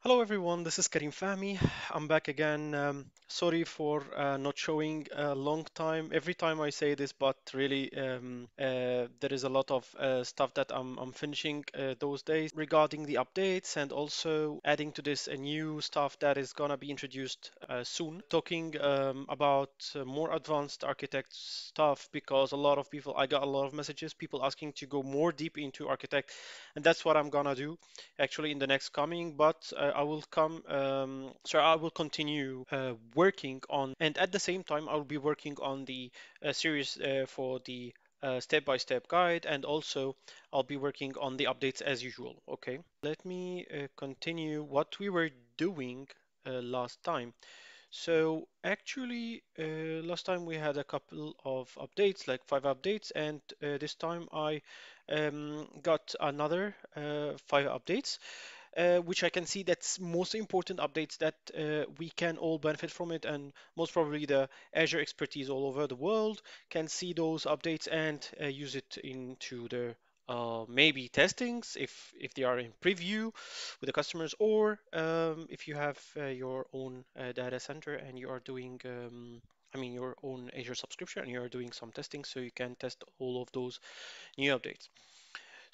Hello everyone, this is Karim Fahmy. I'm back again. Sorry for not showing a long time. Every time I say this, but really there is a lot of stuff that I'm finishing those days regarding the updates and also adding to this a new stuff that is gonna be introduced soon. Talking about more advanced architect stuff because I got a lot of messages, people asking to go more deep into architect, and that's what I'm gonna do actually in the next coming, but I will continue working on, and at the same time, I will be working on the series for the step-by-step guide, and also I'll be working on the updates as usual. Okay, let me continue what we were doing last time. So actually, last time we had a couple of updates, like 5 updates, and this time I got another 5 updates, which I can see that's most important updates that we can all benefit from it, and most probably the Azure expertise all over the world can see those updates and use it into their maybe testings if they are in preview with the customers, or if you have your own data center and you are doing your own Azure subscription and you are doing some testing, so you can test all of those new updates.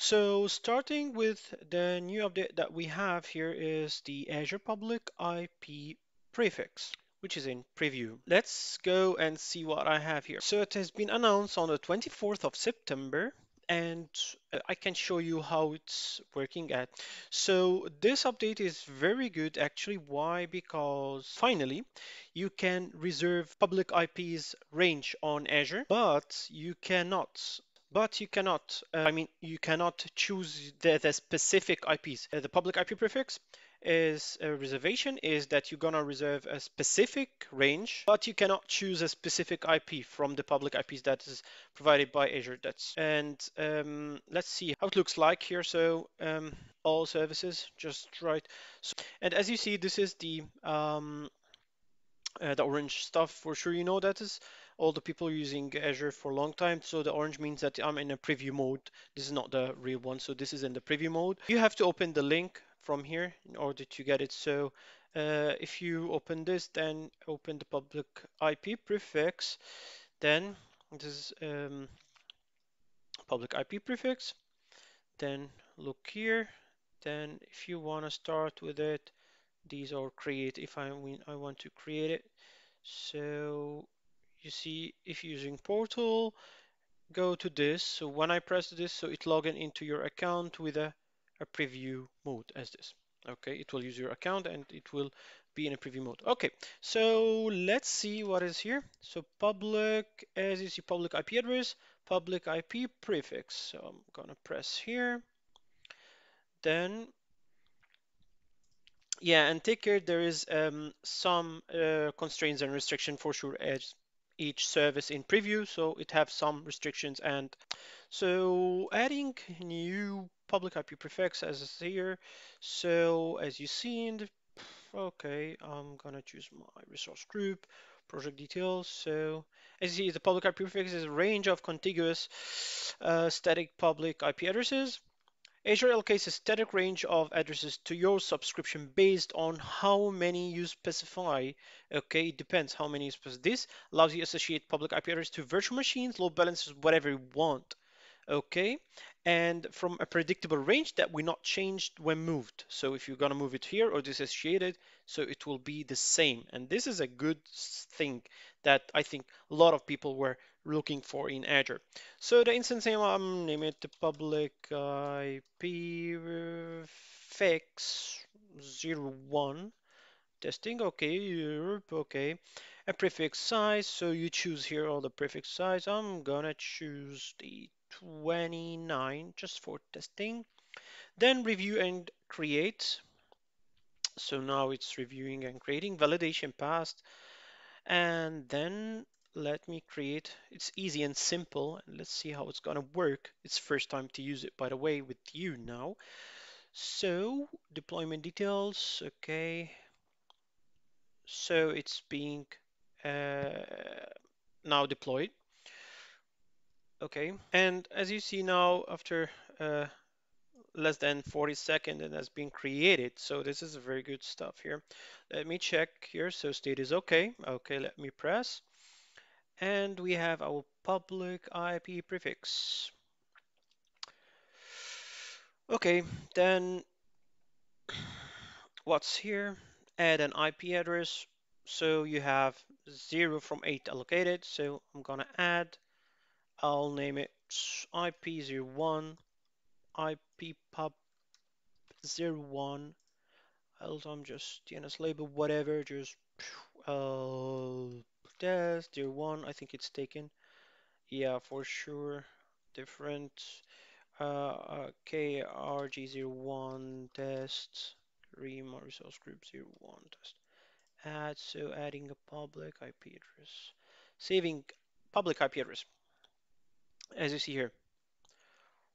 So starting with the new update that we have here is the Azure Public IP Prefix, which is in preview. Let's go and see what I have here. So it has been announced on the 24th of September, and I can show you how it's working at. So this update is very good actually. Why? Because finally you can reserve public IPs range on Azure, you cannot choose the specific IPs. The public IP prefix is a reservation is that you're gonna reserve a specific range, but you cannot choose a specific IP from the public IPs that is provided by Azure. Let's see how it looks like here. So all services, just right. So, and as you see, this is the orange stuff. For sure you know that is all the people using Azure for a long time. So the orange means that I'm in a preview mode. This is not the real one, so this is in the preview mode. You have to open the link from here in order to get it. So if you open this, then open the public IP prefix, then this is public IP prefix, then look here, then if you want to start with it, these are create. If I want to create it, so you see, if using portal, go to this. So when I press this, so it log in into your account with a preview mode as this. Okay, it will use your account and it will be in a preview mode. Okay, so let's see what is here. So public, as you see, public IP address, public IP prefix. So I'm gonna press here. Then yeah, and take care, there is some constraints and restriction for sure as each service in preview, so it have some restrictions. And so adding new public IP prefix as is here. So as you see in the, okay, I'm gonna choose my resource group, project details. So as you see, the public IP prefix is a range of contiguous static public IP addresses. Azure allocates a static range of addresses to your subscription based on how many you specify. Okay, it depends how many you specify. This allows you to associate public IP address to virtual machines, load balancers, whatever you want. Okay, and from a predictable range that will not change when moved. So if you're gonna move it here or disassociate it, so it will be the same. And this is a good thing that I think a lot of people were looking for in Azure. So the instance name, I'm naming it the public IP fix01 testing. Okay, Europe. Okay, a prefix size. So you choose here all the prefix size. I'm gonna choose the 29 just for testing. Then review and create. So now it's reviewing and creating. Validation passed. And then let me create. It's easy and simple. Let's see how it's gonna work. It's first time to use it, by the way, with you now. So deployment details. Okay. So it's being uh, now deployed. Okay. And as you see now, after less than 40 seconds and has been created. So this is very good stuff here. Let me check here. So state is okay. Okay, let me press. And we have our public IP prefix. Okay, then what's here? Add an IP address. So you have 0 from 8 allocated. So I'm gonna add, I'll name it IP01, IP pub 01. Also, I'm just DNS label, whatever, just test 01. I think it's taken. Yeah, for sure. Different. KRG01 test. Remote resource group 01 test. Add, so adding a public IP address. Saving public IP address, as you see here.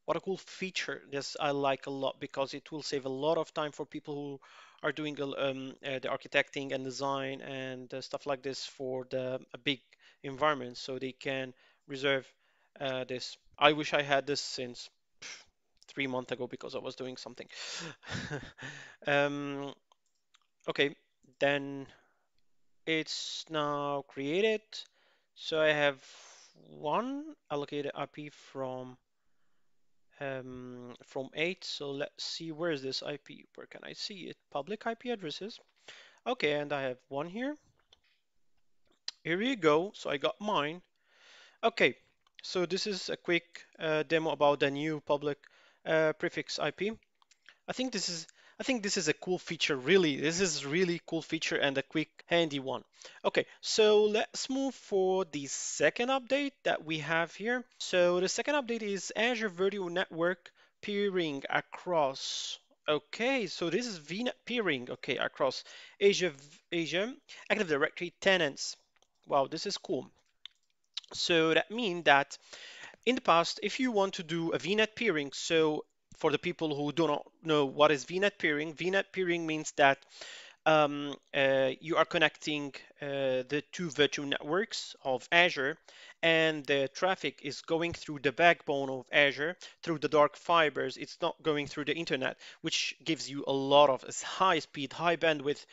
What a cool feature. This I like a lot because it will save a lot of time for people who are doing the architecting and design and stuff like this for the a big environment, so they can reserve this. I wish I had this since 3 months ago because I was doing something. um, okay, then it's now created. So I have one allocated IP from 8. So let's see, where is this IP? Where can I see it? Public IP addresses. Okay, and I have one here. Here we go. So I got mine. Okay, so this is a quick demo about the new public prefix IP. I think this is a cool feature, really. This is really cool feature and a quick handy one. Okay, so let's move for the second update that we have here. So the second update is Azure Virtual Network peering across. Okay, so this is VNet peering, okay, across Asia Active Directory tenants. Wow, this is cool. So that means that in the past, if you want to do a VNet peering, so for the people who do not know what is VNet peering means that you are connecting the two virtual networks of Azure, and the traffic is going through the backbone of Azure through the dark fibers. It's not going through the internet, which gives you a lot of high speed, high bandwidth.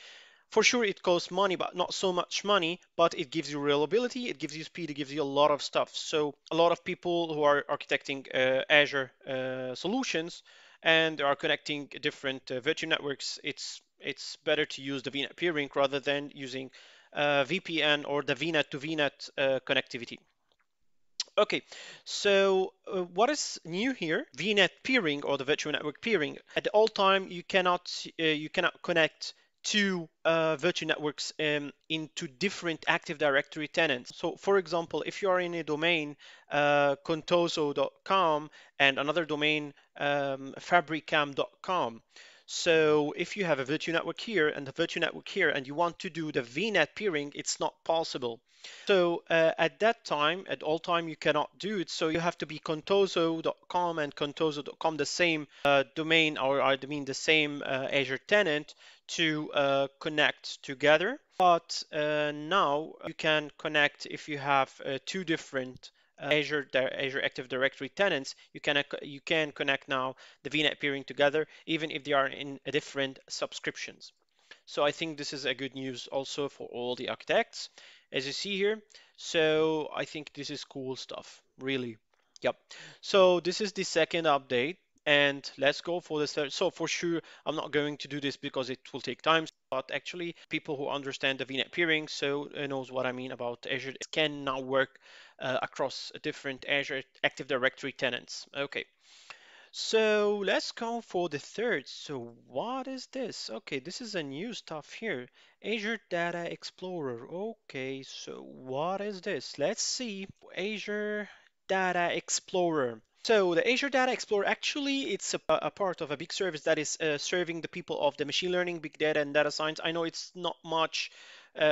For sure, it costs money, but not so much money, but it gives you reliability, it gives you speed, it gives you a lot of stuff. So a lot of people who are architecting Azure solutions and are connecting different virtual networks, it's better to use the VNet peering rather than using VPN or the VNet to VNet connectivity. Okay, so what is new here? VNet peering or the virtual network peering. At all time, you cannot connect two virtual networks into different Active Directory tenants. So, for example, if you are in a domain contoso.com and another domain fabricam.com. So if you have a virtual network here and a virtual network here and you want to do the VNet peering, it's not possible. So at that time, at all time, you cannot do it. So you have to be contoso.com and contoso.com, the same domain, or I mean the same Azure tenant to connect together. But now you can connect if you have two different Azure Active Directory tenants. You can connect now the VNet peering together, even if they are in different subscriptions. So I think this is a good news also for all the architects, as you see here. So I think this is cool stuff, really. Yep. So this is the second update, and let's go for the third. So for sure, I'm not going to do this because it will take time, but actually people who understand the VNet peering so knows what I mean about Azure can now work across different Azure Active Directory tenants. Okay. So let's go for the third. So what is this? Okay, this is a new stuff here. Azure Data Explorer. Okay, so what is this? Let's see. Azure Data Explorer. So the Azure Data Explorer, actually, it's a part of a big service that is serving the people of the machine learning, big data, and data science. I know it's not much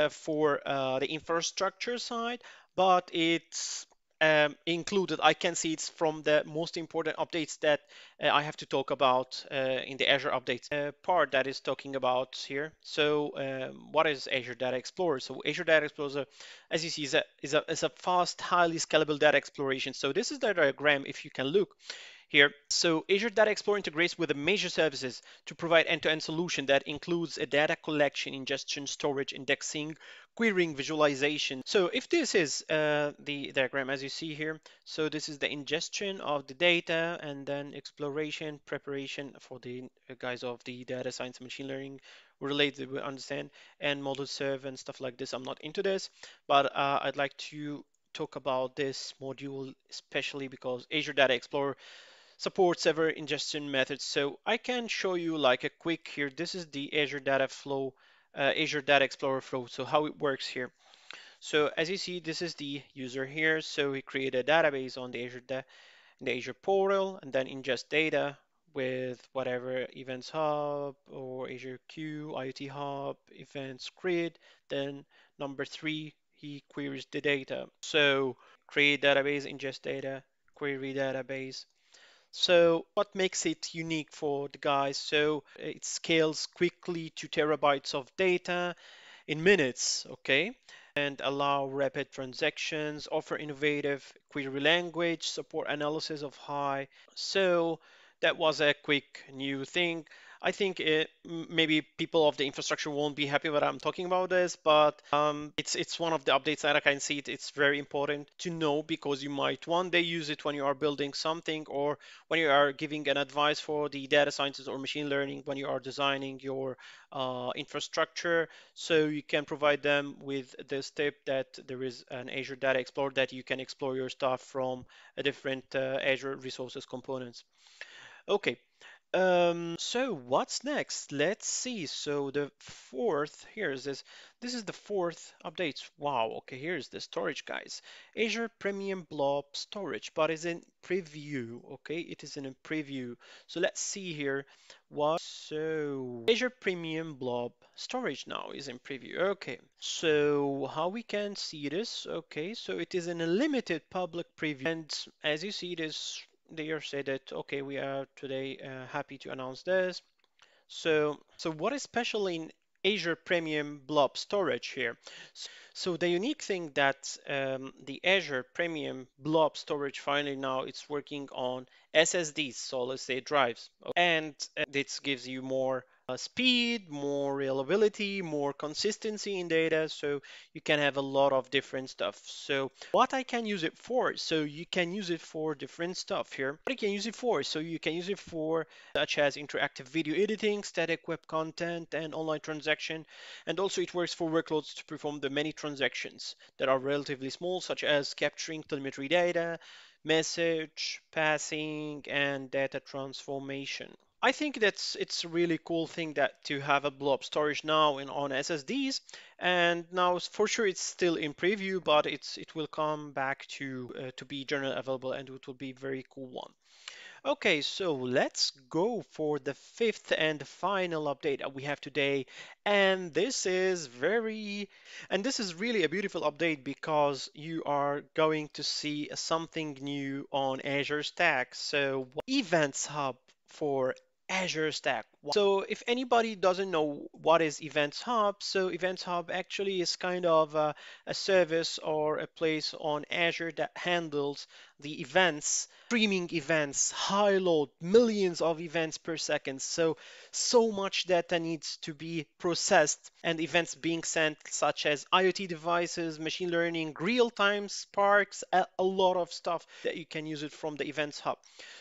for the infrastructure side, but it's included. I can see it's from the most important updates that I have to talk about in the Azure updates part that is talking about here. So what is Azure Data Explorer? So Azure Data Explorer, as you see, is a fast, highly scalable data exploration. So this is the diagram. If you can look, here. So Azure Data Explorer integrates with the major services to provide end-to-end solution that includes a data collection, ingestion, storage, indexing, querying, visualization. So if this is the diagram as you see here, so this is the ingestion of the data and then exploration, preparation for the guys of the data science and machine learning related will understand, and model serve and stuff like this. I'm not into this, but I'd like to talk about this module especially because Azure Data Explorer supports several ingestion methods. So I can show you like a quick here. This is the Azure Data Flow, Azure Data Explorer flow. So how it works here. So as you see, this is the user here. So we create a database on the Azure portal and then ingest data with whatever Events Hub or Azure Queue, IoT Hub, Events Grid. Then number three, he queries the data. So create database, ingest data, query database. So what makes it unique for the guys? So it scales quickly to terabytes of data in minutes, okay? And allow rapid transactions, offer innovative query language, support analysis of high. So that was a quick new thing. I think maybe people of the infrastructure won't be happy that I'm talking about this, but it's one of the updates that I can see. It's very important to know because you might one day use it when you are building something or when you are giving an advice for the data sciences or machine learning when you are designing your infrastructure. So you can provide them with this tip that there is an Azure Data Explorer that you can explore your stuff from a different Azure resources components. Okay, so what's next? Let's see. So the fourth, here's this. This is the fourth update. Wow, okay, here's the storage, guys. Azure Premium Blob Storage, but is in preview, okay? It is in a preview. So let's see here. So Azure Premium Blob Storage now is in preview. Okay, so how we can see this? Okay, so it is in a limited public preview. And as you see, this they are say that okay we are today happy to announce this. So what is special in Azure Premium Blob Storage here? So the unique thing that the Azure Premium Blob Storage finally now it's working on SSDs, solid state drives, and this gives you more speed, more reliability, more consistency in data. So you can have a lot of different stuff. So what I can use it for? So you can use it for different stuff here. What you can use it for? So you can use it for such as interactive video editing, static web content, and online transaction. And also it works for workloads to perform the many transactions that are relatively small, such as capturing telemetry data, message passing, and data transformation. I think that's it's a really cool thing that to have a blob storage now in on SSDs, and now for sure it's still in preview, but it will come back to be generally available, and it will be very cool one. Okay, so let's go for the fifth and final update that we have today. And this is really a beautiful update because you are going to see something new on Azure Stack. So Events Hub for Azure Stack. So if anybody doesn't know what is Events Hub, so Events Hub actually is kind of a service or a place on Azure that handles the events, streaming events, high load, millions of events per second. So much data needs to be processed and events being sent, such as IoT devices, machine learning, real-time sparks, a lot of stuff that you can use it from the Events Hub.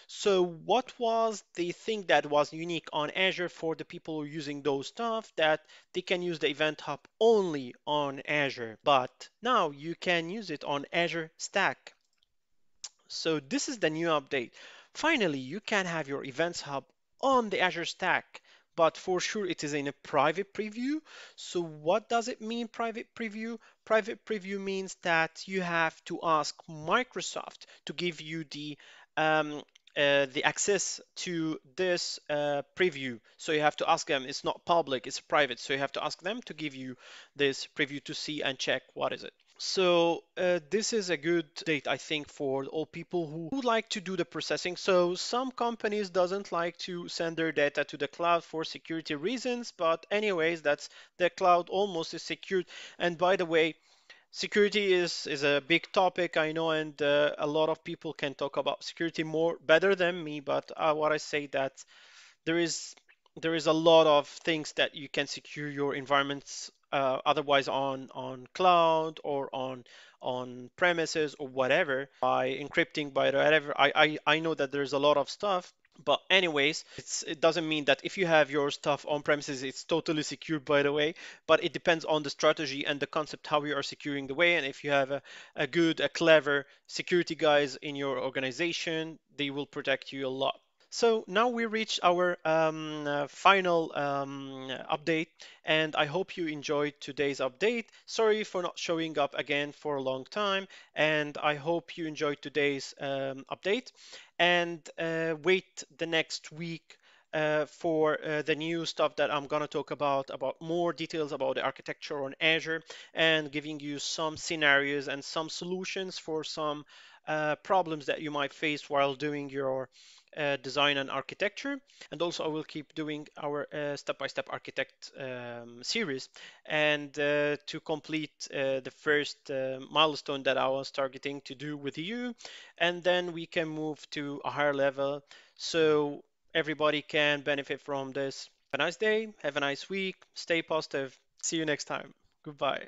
So what was the thing that was unique on Azure for the people who are using those stuff that they can use the Event Hub only on Azure, but now you can use it on Azure Stack. So this is the new update. Finally, you can have your Events Hub on the Azure Stack, but for sure it is in a private preview. So what does it mean, private preview? Private preview means that you have to ask Microsoft to give you the access to this preview. So you have to ask them. It's not public, it's private. So you have to ask them to give you this preview to see and check what is it. So this is a good date, I think, for all people who would like to do the processing. So some companies doesn't like to send their data to the cloud for security reasons, but anyways, that's the cloud almost is secured. And by the way, Security is a big topic, I know, and a lot of people can talk about security more better than me. But what I say that there is there is a lot of things that you can secure your environments otherwise on cloud or on premises or whatever by encrypting by whatever. I know that there's a lot of stuff, but anyways, it doesn't mean that if you have your stuff on premises, it's totally secure, by the way. But it depends on the strategy and the concept how you are securing the way. And if you have a good, a clever security guys in your organization, they will protect you a lot. So now we reached our final update, and I hope you enjoyed today's update. Sorry for not showing up again for a long time, and I hope you enjoyed today's update. And wait the next week for the new stuff that I'm gonna talk about more details about the architecture on Azure, and giving you some scenarios and some solutions for some problems that you might face while doing your design and architecture. And also, I will keep doing our step-by-step architect series. And to complete the first milestone that I was targeting to do with you, and then we can move to a higher level so everybody can benefit from this. Have a nice day, have a nice week, stay positive. See you next time. Goodbye.